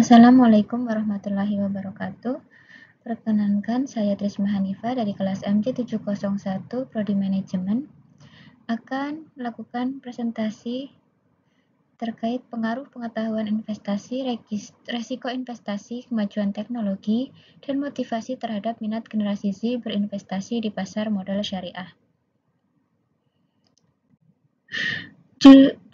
Assalamualaikum warahmatullahi wabarakatuh. Perkenankan, saya Trisma Hanifah dari kelas MJ701 Prodi Manajemen akan melakukan presentasi terkait pengaruh pengetahuan investasi, resiko investasi, kemajuan teknologi, dan motivasi terhadap minat generasi Z berinvestasi di pasar modal syariah.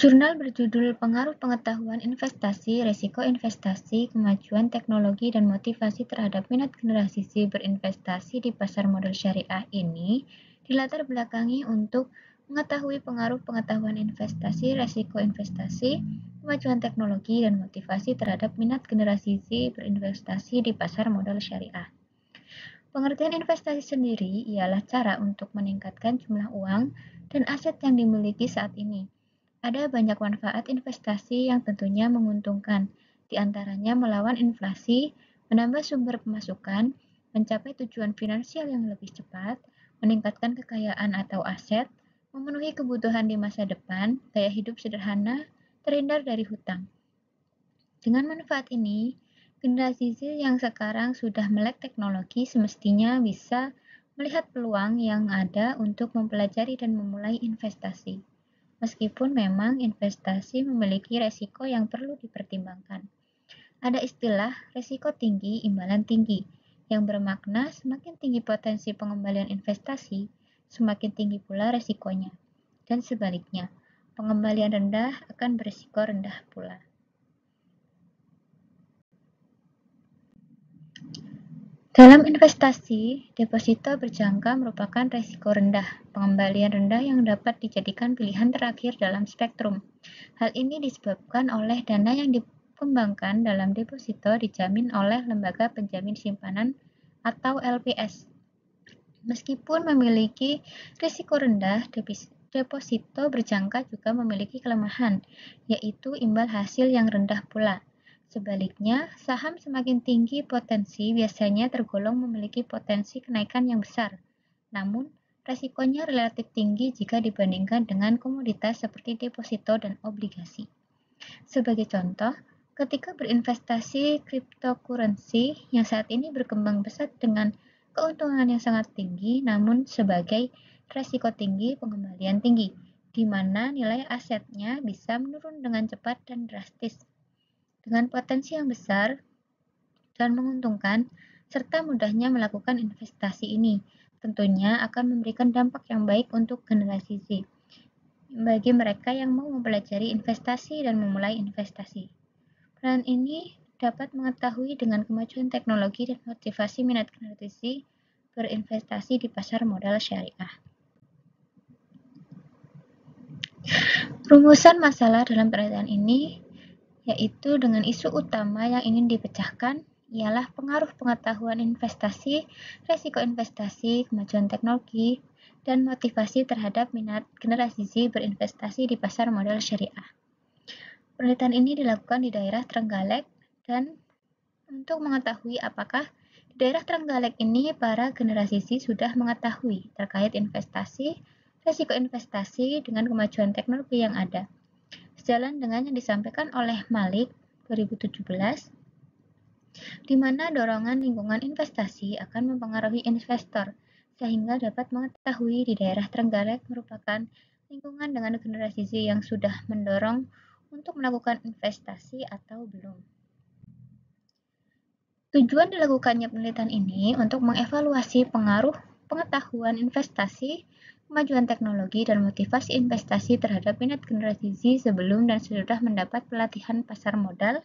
Jurnal berjudul Pengaruh Pengetahuan Investasi, Resiko Investasi, Kemajuan Teknologi, dan Motivasi Terhadap Minat Generasi Z Berinvestasi di Pasar Modal Syariah ini dilatar belakangi untuk mengetahui pengaruh pengetahuan investasi, resiko investasi, kemajuan teknologi, dan motivasi terhadap minat generasi Z berinvestasi di pasar modal syariah. Pengertian investasi sendiri ialah cara untuk meningkatkan jumlah uang dan aset yang dimiliki saat ini. Ada banyak manfaat investasi yang tentunya menguntungkan, di antaranya melawan inflasi, menambah sumber pemasukan, mencapai tujuan finansial yang lebih cepat, meningkatkan kekayaan atau aset, memenuhi kebutuhan di masa depan, gaya hidup sederhana, terhindar dari hutang. Dengan manfaat ini, generasi Z yang sekarang sudah melek teknologi semestinya bisa melihat peluang yang ada untuk mempelajari dan memulai investasi. Meskipun memang investasi memiliki resiko yang perlu dipertimbangkan. Ada istilah resiko tinggi, imbalan tinggi, yang bermakna semakin tinggi potensi pengembalian investasi, semakin tinggi pula resikonya. Dan sebaliknya, pengembalian rendah akan berisiko rendah pula. Dalam investasi, deposito berjangka merupakan risiko rendah, pengembalian rendah yang dapat dijadikan pilihan terakhir dalam spektrum. Hal ini disebabkan oleh dana yang dikembangkan dalam deposito dijamin oleh lembaga penjamin simpanan atau LPS. Meskipun memiliki risiko rendah, deposito berjangka juga memiliki kelemahan, yaitu imbal hasil yang rendah pula. Sebaliknya, saham semakin tinggi potensi biasanya tergolong memiliki potensi kenaikan yang besar. Namun, resikonya relatif tinggi jika dibandingkan dengan komoditas seperti deposito dan obligasi. Sebagai contoh, ketika berinvestasi cryptocurrency yang saat ini berkembang pesat dengan keuntungan yang sangat tinggi, namun sebagai resiko tinggi pengembalian tinggi, di mana nilai asetnya bisa menurun dengan cepat dan drastis. Dengan potensi yang besar dan menguntungkan, serta mudahnya melakukan investasi ini, tentunya akan memberikan dampak yang baik untuk generasi Z, bagi mereka yang mau mempelajari investasi dan memulai investasi. Peran ini dapat mengetahui dengan kemajuan teknologi dan motivasi minat generasi berinvestasi di pasar modal syariah. Rumusan masalah dalam perhatian ini yaitu dengan isu utama yang ingin dipecahkan ialah pengaruh pengetahuan investasi, resiko investasi, kemajuan teknologi, dan motivasi terhadap minat generasi Z berinvestasi di pasar modal syariah. Penelitian ini dilakukan di daerah Trenggalek dan untuk mengetahui apakah di daerah Trenggalek ini para generasi Z sudah mengetahui terkait investasi, resiko investasi dengan kemajuan teknologi yang ada. Sejalan dengan yang disampaikan oleh Malik 2017, di mana dorongan lingkungan investasi akan mempengaruhi investor, sehingga dapat mengetahui di daerah Trenggalek merupakan lingkungan dengan generasi Z yang sudah mendorong untuk melakukan investasi atau belum. Tujuan dilakukannya penelitian ini untuk mengevaluasi pengaruh pengetahuan investasi, kemajuan teknologi, dan motivasi investasi terhadap minat generasi Z sebelum dan sesudah mendapat pelatihan pasar modal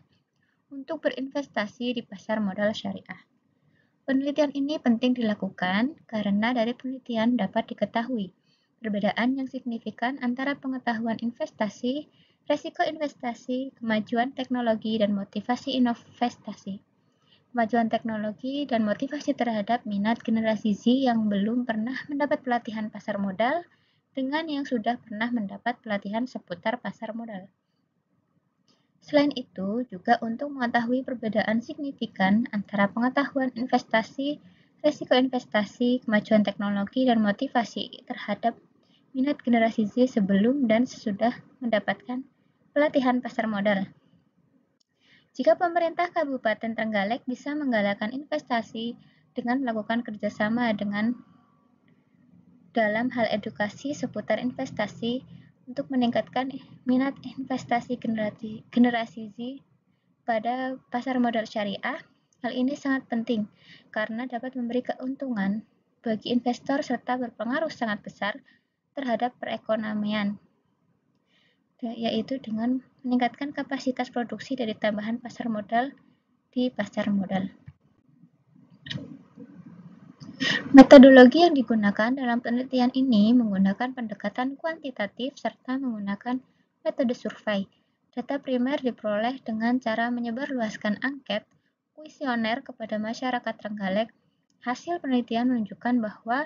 untuk berinvestasi di pasar modal syariah. Penelitian ini penting dilakukan karena dari penelitian dapat diketahui perbedaan yang signifikan antara pengetahuan investasi, resiko investasi, kemajuan teknologi, dan motivasi investasi. Kemajuan teknologi dan motivasi terhadap minat generasi Z yang belum pernah mendapat pelatihan pasar modal dengan yang sudah pernah mendapat pelatihan seputar pasar modal. Selain itu, juga untuk mengetahui perbedaan signifikan antara pengetahuan investasi, risiko investasi, kemajuan teknologi, dan motivasi terhadap minat generasi Z sebelum dan sesudah mendapatkan pelatihan pasar modal. Jika pemerintah Kabupaten Trenggalek bisa menggalakkan investasi dengan melakukan kerjasama dengan dalam hal edukasi seputar investasi untuk meningkatkan minat investasi generasi Z pada pasar modal syariah, hal ini sangat penting karena dapat memberi keuntungan bagi investor serta berpengaruh sangat besar terhadap perekonomian, yaitu dengan meningkatkan kapasitas produksi dari tambahan pasar modal di pasar modal. Metodologi yang digunakan dalam penelitian ini menggunakan pendekatan kuantitatif serta menggunakan metode survei. Data primer diperoleh dengan cara menyebarluaskan angket kuesioner kepada masyarakat Trenggalek. Hasil penelitian menunjukkan bahwa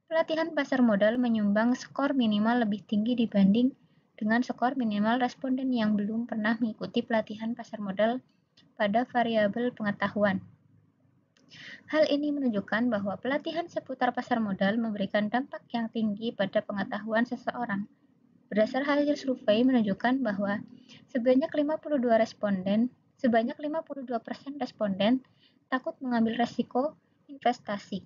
pelatihan pasar modal menyumbang skor minimal lebih tinggi dibanding dengan skor minimal responden yang belum pernah mengikuti pelatihan pasar modal pada variabel pengetahuan. Hal ini menunjukkan bahwa pelatihan seputar pasar modal memberikan dampak yang tinggi pada pengetahuan seseorang. Berdasar hasil survei menunjukkan bahwa sebanyak 52% responden takut mengambil resiko investasi.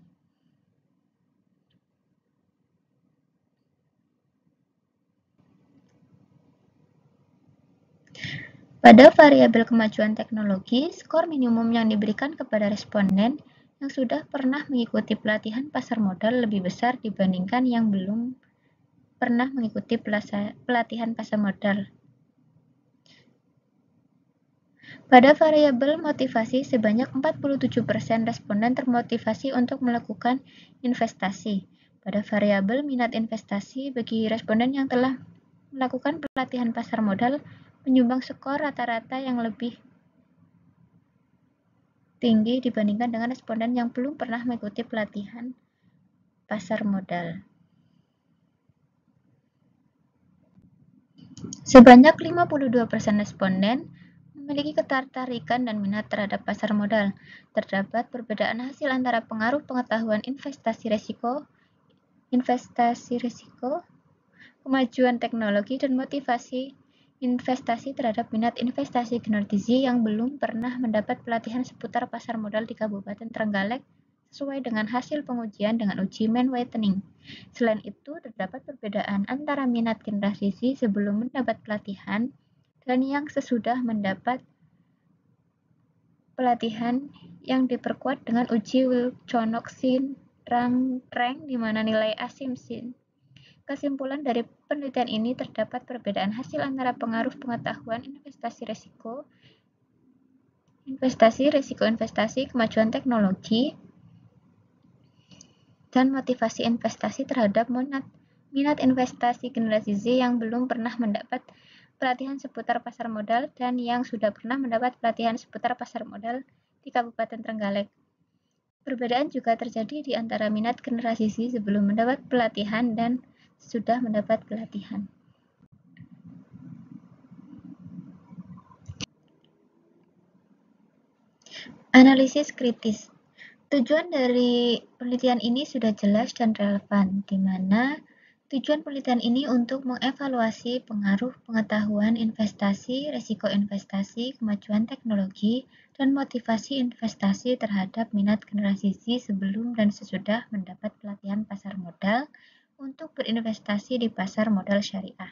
Pada variabel kemajuan teknologi, skor minimum yang diberikan kepada responden yang sudah pernah mengikuti pelatihan pasar modal lebih besar dibandingkan yang belum pernah mengikuti pelatihan pasar modal. Pada variabel motivasi, sebanyak 47% responden termotivasi untuk melakukan investasi. Pada variabel minat investasi, bagi responden yang telah melakukan pelatihan pasar modal, menyumbang skor rata-rata yang lebih tinggi dibandingkan dengan responden yang belum pernah mengikuti pelatihan pasar modal. Sebanyak 52% responden memiliki ketertarikan dan minat terhadap pasar modal. Terdapat perbedaan hasil antara pengaruh pengetahuan investasi risiko, kemajuan teknologi, dan motivasi investasi terhadap minat investasi generasi yang belum pernah mendapat pelatihan seputar pasar modal di Kabupaten Trenggalek sesuai dengan hasil pengujian dengan uji Mann-Whitney. Selain itu, terdapat perbedaan antara minat generasi Z sebelum mendapat pelatihan dan yang sesudah mendapat pelatihan yang diperkuat dengan uji Wilcoxon-Rank di mana nilai asumsi. Kesimpulan dari penelitian ini terdapat perbedaan hasil antara pengaruh pengetahuan investasi risiko investasi, kemajuan teknologi, dan motivasi investasi terhadap minat investasi generasi Z yang belum pernah mendapat pelatihan seputar pasar modal dan yang sudah pernah mendapat pelatihan seputar pasar modal di Kabupaten Trenggalek. Perbedaan juga terjadi di antara minat generasi Z sebelum mendapat pelatihan dan sudah mendapat pelatihan. Analisis kritis. Tujuan dari penelitian ini sudah jelas dan relevan, di mana tujuan penelitian ini untuk mengevaluasi pengaruh pengetahuan investasi, risiko investasi, kemajuan teknologi, dan motivasi investasi terhadap minat generasi Z sebelum dan sesudah mendapat pelatihan pasar modal untuk berinvestasi di pasar modal syariah.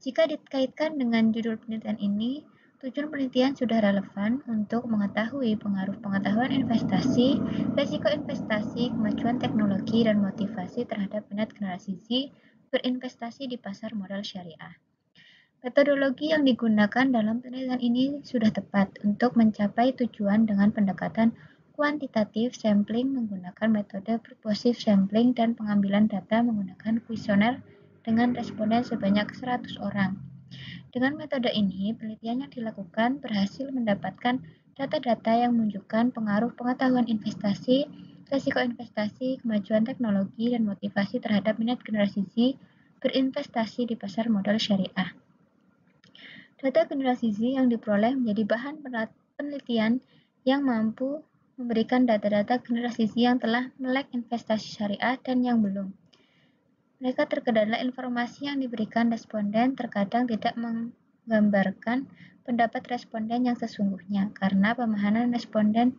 Jika dikaitkan dengan judul penelitian ini, tujuan penelitian sudah relevan untuk mengetahui pengaruh pengetahuan investasi, risiko investasi, kemajuan teknologi, dan motivasi terhadap minat generasi Z berinvestasi di pasar modal syariah. Metodologi yang digunakan dalam penelitian ini sudah tepat untuk mencapai tujuan dengan pendekatan kuantitatif sampling menggunakan metode purposive sampling dan pengambilan data menggunakan kuesioner dengan responden sebanyak 100 orang. Dengan metode ini, penelitian yang dilakukan berhasil mendapatkan data-data yang menunjukkan pengaruh pengetahuan investasi, risiko investasi, kemajuan teknologi, dan motivasi terhadap minat generasi Z berinvestasi di pasar modal syariah. Data generasi Z yang diperoleh menjadi bahan penelitian yang mampu memberikan data-data generasi Z yang telah melek investasi syariah dan yang belum. Mereka terkendala informasi yang diberikan responden terkadang tidak menggambarkan pendapat responden yang sesungguhnya karena pemahaman responden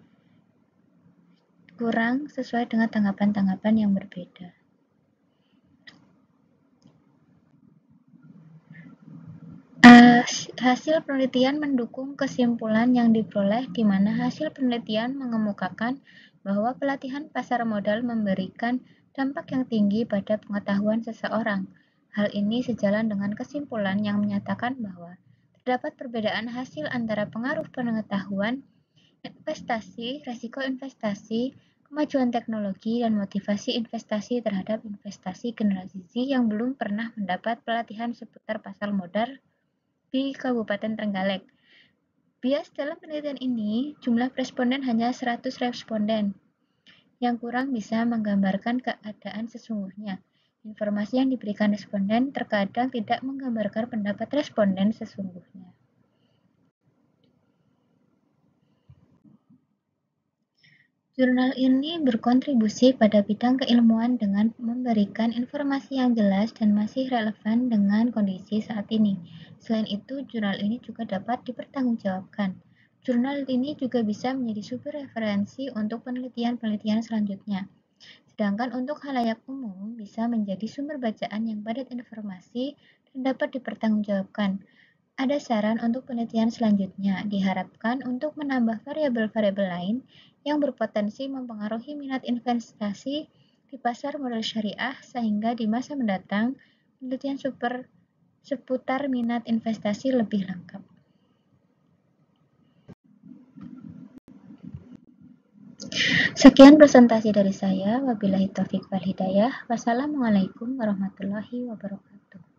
kurang sesuai dengan tanggapan-tanggapan yang berbeda. Hasil penelitian mendukung kesimpulan yang diperoleh di mana hasil penelitian mengemukakan bahwa pelatihan pasar modal memberikan dampak yang tinggi pada pengetahuan seseorang. Hal ini sejalan dengan kesimpulan yang menyatakan bahwa terdapat perbedaan hasil antara pengaruh pengetahuan, investasi, risiko investasi, kemajuan teknologi, dan motivasi investasi terhadap investasi generasi Z yang belum pernah mendapat pelatihan seputar pasar modal di Kabupaten Trenggalek. Bias dalam penelitian ini, jumlah responden hanya 100 responden, yang kurang bisa menggambarkan keadaan sesungguhnya. Informasi yang diberikan responden terkadang tidak menggambarkan pendapat responden sesungguhnya. Jurnal ini berkontribusi pada bidang keilmuan dengan memberikan informasi yang jelas dan masih relevan dengan kondisi saat ini. Selain itu, jurnal ini juga dapat dipertanggungjawabkan. Jurnal ini juga bisa menjadi sumber referensi untuk penelitian-penelitian selanjutnya. Sedangkan untuk khalayak umum bisa menjadi sumber bacaan yang padat informasi dan dapat dipertanggungjawabkan. Ada saran untuk penelitian selanjutnya, diharapkan untuk menambah variabel-variabel lain yang berpotensi mempengaruhi minat investasi di pasar modal syariah sehingga di masa mendatang penelitian seputar minat investasi lebih lengkap. Sekian presentasi dari saya. Wabillahi taufiq wal hidayah. Wassalamualaikum warahmatullahi wabarakatuh.